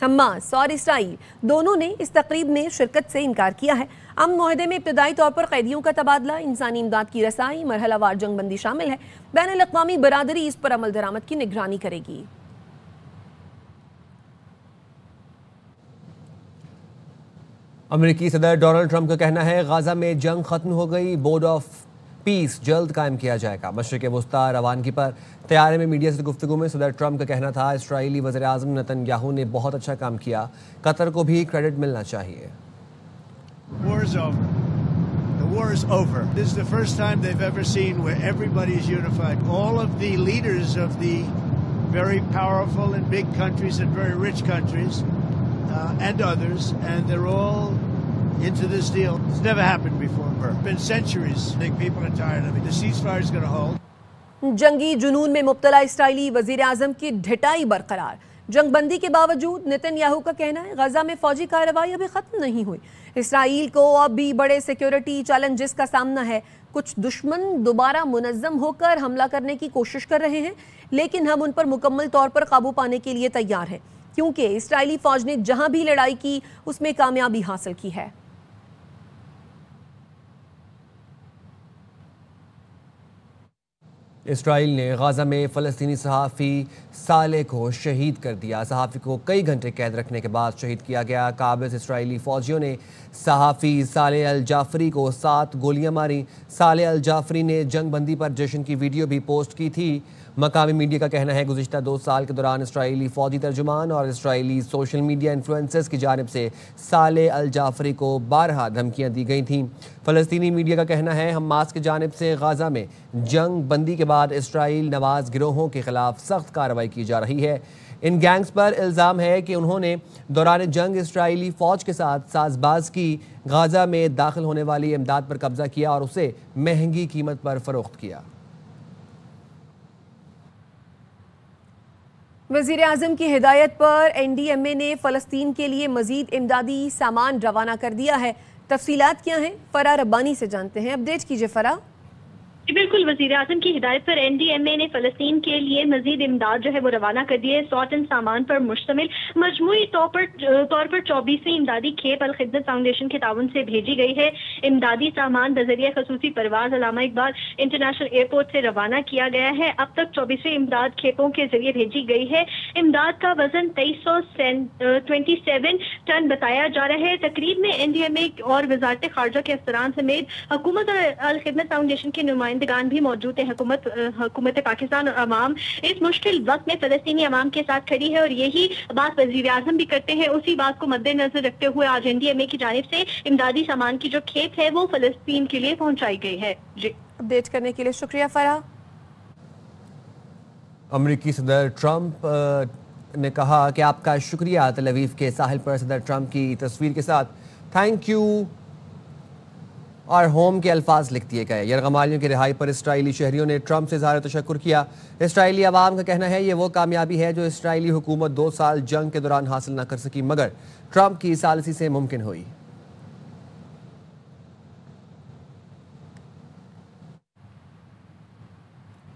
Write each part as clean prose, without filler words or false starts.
Hamas اور اسرائیل دونوں نے اس تقریب میں شرکت سے انکار کیا ہے۔ امن معاہدے میں ابتدائی طور پر قیدیوں کا تبادلہ، انسانی امداد کی رسائی، مرحلہ وار جنگ بندی شامل ہے۔ بین الاقوامی برادری اس پر عمل درآمد کی نگرانی کرے گی۔ امریکی صدر ڈونلڈ ٹرمپ کا کہنا ہے غزہ میں جنگ ختم ہو گئی، بورڈ آف پیس جلد قائم کیا جائے گا۔ مشرق وسطیٰ روانگی پر طیارے میں میڈیا سے گفتگو میں صدر ٹرمپ کا کہنا تھا اسرائیلی وزیر اعظم نتن یاہو نے بہت اچھا کام کیا، قطر کو بھی کریڈٹ ملنا چاہیے۔ War is over. The war is over. This is the first time they've ever seen where everybody is unified. All of the leaders of the very powerful and big countries and very rich countries and others, and they're all into this deal. It's never happened before. It's been centuries. I think people are tired of it. The ceasefire is going to hold. جنگی جنون میں مبتلا اسرائیلی وزیر اعظم کی ڈھٹائی برقرار۔ جنگ بندی کے باوجود نتن یاہو کا کہنا ہے غزہ میں فوجی کارروائی ابھی ختم نہیں ہوئی۔ اسرائیل کو اب بھی بڑے سیکیورٹی چیلنجز کا سامنا ہے۔ کچھ دشمن دوبارہ منظم ہو کر حملہ کرنے کی کوشش کر رہے ہیں، لیکن ہم ان پر مکمل طور پر قابو پانے کے لیے تیار ہیں، کیونکہ اسرائیلی فوج نے جہاں بھی لڑائی کی اس میں کامیابی حاصل کی ہے۔ اسرائیل نے غزہ میں فلسطینی صحافی صالح کو شہید کر دیا۔ صحافی کو کئی گھنٹے قید رکھنے کے بعد شہید کیا گیا۔ قابض اسرائیلی فوجیوں نے صحافی صالح الجعفری کو 7 گولیاں ماریں۔ صالح الجعفری نے جنگ بندی پر جشن کی ویڈیو بھی پوسٹ کی تھی۔ مقامی میڈیا کا کہنا ہے گزشتہ 2 سال کے دوران اسرائیلی فوجی ترجمان اور اسرائیلی سوشل میڈیا انفلوئنسرز کی جانب سے صالح الجعفری کو بارہا دھمکیاں دی گئی تھیں۔ فلسطینی میڈیا کا کہنا ہے حماس کی جانب سے غزہ میں جنگ بندی کے بعد اسرائیل نواز گروہوں کے خلاف سخت کارروائی کی جا رہی ہے۔ ان گینگز پر الزام ہے کہ انہوں نے دوران جنگ اسرائیلی فوج کے ساتھ ساز باز کی، غزہ میں داخل ہونے والی امداد پر قبضہ کیا اور اسے مہنگی قیمت پر فروخت کیا۔ وزیر اعظم کی ہدایت پر این ڈی ایم اے نے فلسطین کے لیے مزید امدادی سامان روانہ کر دیا ہے۔ تفصیلات کیا ہیں؟ فرا ربانی سے جانتے ہیں۔ اپڈیٹ کیجئے فرا۔ بالکل، وزیر اعظم کی ہدایت پر این ڈی ایم اے نے فلسطین کے لیے مزید امداد جو ہے وہ روانہ کر دی ہے۔ 100 ٹن سامان پر مشتمل مجموعی طور پر 24ویں امدادی کھیپ الخدمت فاؤنڈیشن کے تعاون سے بھیجی گئی ہے۔ امدادی سامان بذریعہ خصوصی پرواز علامہ اقبال انٹرنیشنل ایئرپورٹ سے روانہ کیا گیا ہے۔ اب تک 24ویں امداد کھیپوں کے ذریعے بھیجی گئی ہے۔ امداد کا وزن 2327 ٹن بتایا جا رہا ہے۔ تقریب میں این ڈی ایم اے اور وزارت خارجہ کے افسران سمیت حکومت اور الخدمت فاؤنڈیشن کے نمائندگان بھی موجود ہیں۔ حکومت پاکستان اور عوام اس مشکل وقت میں فلسطینی عوام کے ساتھ کھڑی ہے اور یہی بات وزیر اعظم بھی کرتے ہیں۔ اسی بات کو مد نظر رکھتے ہوئے آج این ڈی ایم اے کی جانب سے امدادی سامان کی جو کھیپ ہے وہ فلسطین کے لیے پہنچائی گئی ہے۔ جی، اپڈیٹ کرنے کے لیے شکریہ فرا۔ امریکی صدر ٹرمپ نے کہا کہ آپ کا شکریہ۔ تل اویو کے ساحل پر صدر ٹرمپ کی تصویر کے ساتھ تھینک یو اور ہوم کے الفاظ لکھ دیے گئے۔ یرغمالیوں کی رہائی پر اسرائیلی شہریوں نے ٹرمپ سے اظہار تشکر کیا۔ اسرائیلی عوام کا کہنا ہے یہ وہ کامیابی ہے جو اسرائیلی حکومت 2 سال جنگ کے دوران حاصل نہ کر سکی مگر ٹرمپ کی ثالثی سے ممکن ہوئی۔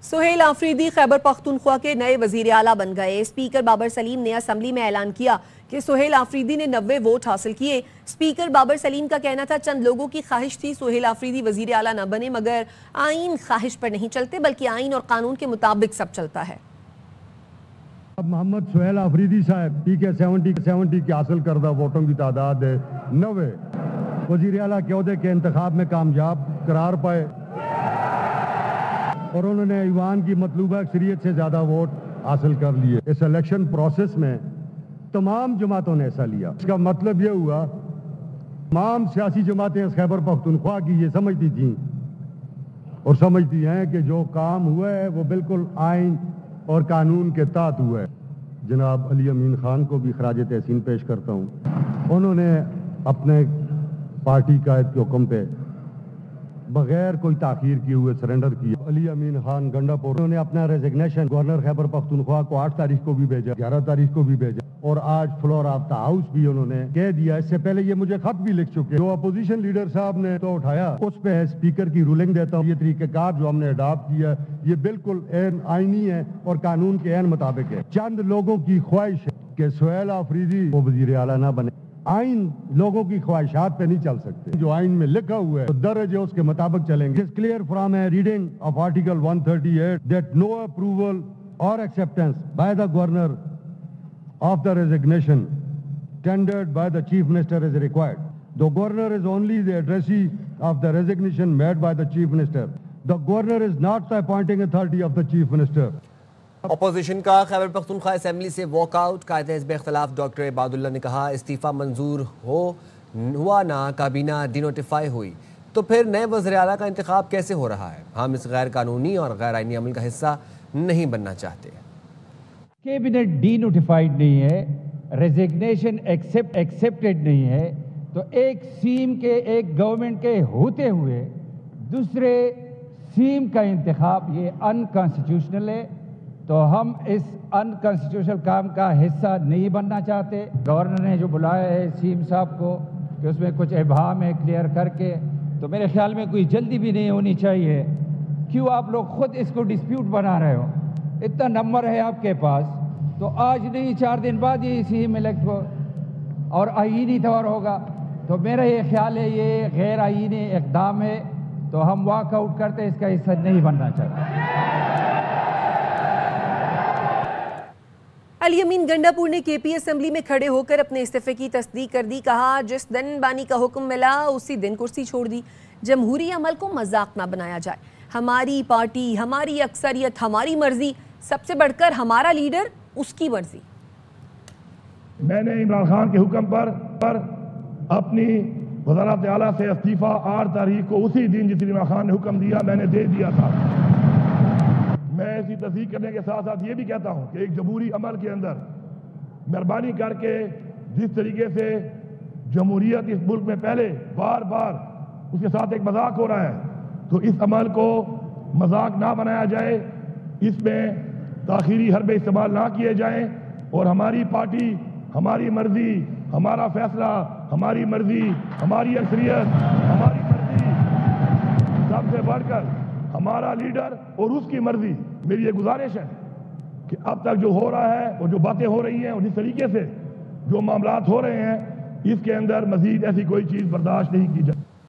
سہیل آفریدی خیبر پختونخوا کے نئے وزیر اعلیٰ بن گئے۔ اسپیکر بابر سلیم نے اسمبلی میں اعلان کیا کہ سہیل آفریدی نے 90 ووٹ حاصل کیے۔ اسپیکر بابر سلیم کا کہنا تھا چند لوگوں کی خواہش تھی سہیل آفریدی وزیر اعلیٰ نہ بنے، مگر آئین خواہش پر نہیں چلتے بلکہ آئین اور قانون کے مطابق سب چلتا ہے۔ اب محمد سہیل آفریدی صاحب پی کے 70 کی حاصل کردہ ووٹوں کی تعداد ہے 90۔ وزیر اعلیٰ کے عہدے کے انتخاب میں کامیاب قرار پائے اور انہوں نے ایوان کی مطلوبہ اکثریت سے زیادہ ووٹ حاصل کر لیے۔ اس الیکشن پروسیس میں تمام جماعتوں نے حصہ لیا۔ اس کا مطلب یہ ہوا تمام سیاسی جماعتیں خیبر پختونخوا کی یہ سمجھتی تھیں اور سمجھتی ہیں کہ جو کام ہوا ہے وہ بالکل آئین اور قانون کے تحت ہوا ہے۔ جناب علی امین خان کو بھی خراج تحسین پیش کرتا ہوں۔ انہوں نے اپنے پارٹی قائد کے حکم پہ بغیر کوئی تاخیر کیے ہوئے سرنڈر کیا۔ علی امین خان گنڈا پور انہوں نے اپنا ریزگنیشن گورنر خیبر پختونخوا کو 8 تاریخ کو بھی بھیجا، 11 تاریخ کو بھی بھیجا اور آج فلور آف دا ہاؤس بھی انہوں نے کہہ دیا۔ اس سے پہلے یہ مجھے خط بھی لکھ چکے۔ جو اپوزیشن لیڈر صاحب نے تو اٹھایا اس پہ اسپیکر کی رولنگ دیتا ہوں۔ یہ طریقہ کار جو ہم نے اڈاپٹ کیا یہ بالکل عین آئینی ہے اور قانون کے عین مطابق ہے۔ چند لوگوں کی خواہش ہے کہ سہیل آفریدی وہ وزیر اعلیٰ نہ بنے. آئین لوگوں کی خواہشات پہ نہیں چل سکتے. جو آئین میں لکھا ہوا ہے درج ہے اس کے مطابق چلیں گے. It's clear from a reading of Article 138 that no approval or acceptance by the governor of the resignation tendered by the chief minister is required. The governor is only the addressee of the resignation made by the chief minister. The governor is not the appointing authority of the chief minister. Opposition کا Khyber Pakhtunkhwa assembly سے walk out. قائد حزب اختلاف doctor عباد اللہ نے کہا استعفیٰ منظور ہوا نہ کابینہ ڈی نوٹیفائی ہوئی تو پھر نئے وزیر اعلیٰ کا انتخاب کیسے ہو رہا ہے. ہم اس غیر قانونی اور غیر آئینی عمل کا حصہ نہیں بننا چاہتے. کیبنٹ ڈی نوٹیفائیڈ نہیں ہے, ریزگنیشن ایکسیپٹڈ نہیں ہے, تو ایک سیم کے ایک گورنمنٹ کے ہوتے ہوئے دوسرے سیم کا انتخاب یہ ان کانسٹیٹیوشنل ہے. تو ہم اس ان کانسٹیٹیوشنل کام کا حصہ نہیں بننا چاہتے. گورنر نے جو بلایا ہے سیم صاحب کو کہ اس میں کچھ ابہام ہے کلیئر کر کے, تو میرے خیال میں کوئی جلدی بھی نہیں ہونی چاہیے. کیوں آپ لوگ خود اس کو ڈسپیوٹ بنا رہے ہو؟ اتنا نمبر ہے آپ کے پاس, تو آج نہیں 4 دن بعد یہ سیم الیکٹ ہو اور آئینی طور ہوگا. تو میرا یہ خیال ہے یہ غیر آئینی اقدام ہے, تو ہم واک آؤٹ کرتے اس کا حصہ نہیں بننا چاہتے. علی امین گنڈا پور نے کے پی اسمبلی میں کھڑے ہو کر اپنے استعفے کی تصدیق کر دی. کہا جس دن بانی کا حکم ملا اسی دن کرسی چھوڑ دی. جمہوری عمل کو مذاق نہ بنایا جائے. ہماری پارٹی, ہماری اکثریت, ہماری مرضی, سب سے بڑھ کر ہمارا لیڈر, اس کی مرضی. میں نے عمران خان کے حکم پر اپنی وزارت اعلیٰ سے استعفیٰ 8 تاریخ کو اسی دن جس دن عمران خان نے حکم دیا میں نے دے دیا تھا. میں اسی تصدیق کرنے کے ساتھ ساتھ یہ بھی کہتا ہوں کہ ایک جمہوری عمل کے اندر مہربانی کر کے جس طریقے سے جمہوریت اس ملک میں پہلے بار بار اس کے ساتھ ایک مذاق ہو رہا ہے, تو اس عمل کو مذاق نہ بنایا جائے, اس میں تاخیری حربے استعمال نہ کیے جائیں, اور ہماری پارٹی, ہماری مرضی, ہمارا فیصلہ, ہماری مرضی, ہماری اکثریت, ہماری مرضی, سب سے بڑھ کر ہمارا لیڈر اور اس کی مرضی. میری یہ گزارش ہے کہ اب تک جو ہو رہا ہے اور جو باتیں ہو رہی ہیں اور جس طریقے سے جو معاملات ہو رہے ہیں اس کے اندر مزید ایسی کوئی چیز برداشت نہیں کی جائے.